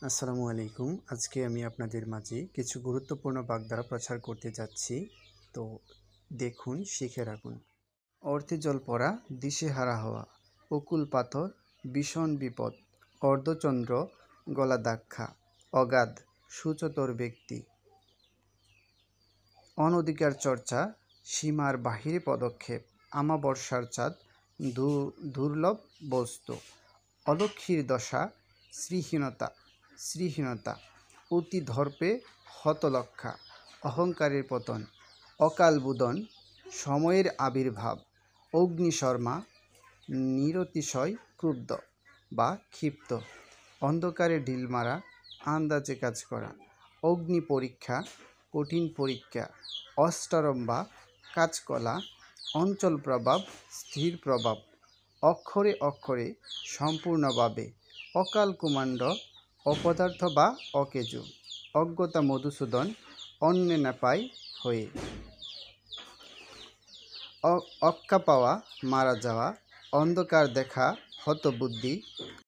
আসসালামু আলাইকুম। আজকে আমি আপনাদের মাঝে কিছু গুরুত্বপূর্ণ বাগধারা প্রচার করতে যাচ্ছি। তো দেখুন, শিখে রাখুন। অর্থে জল পড়া, দিশেহারা হওয়া, অকুল পাথর, ভীষণ বিপদ, অর্ধচন্দ্র, গলা দাক্ষা, অগাধ, সুচতুর ব্যক্তি, অনধিকার চর্চা, সীমার বাহিরে পদক্ষেপ, আমাবস্যার চাঁদ, দুর্লভ বস্তু, অলক্ষীর দশা, শ্রীহীনতা, অতি ধর্পে হতলক্ষা, অহংকারের পতন, অকালবোধন, সময়ের আবির্ভাব, অগ্নিশর্মা, নিরতিশয় ক্রুদ্ধ বা ক্ষিপ্ত, অন্ধকারে ঢিল মারা, আন্দাজে কাজ করা, অগ্নি পরীক্ষা, কঠিন পরীক্ষা, অষ্টরম্ভা, কাজকলা, অঞ্চল প্রভাব, স্থির প্রভাব, অক্ষরে অক্ষরে, সম্পূর্ণভাবে, অকাল কুমাণ্ড, অপদার্থ বা অকেজু, অজ্ঞতা মধুসূদন, অন্যে নাপাই হয়ে, অক্কা পাওয়া, মারা যাওয়া, অন্ধকার দেখা, হতবুদ্ধি,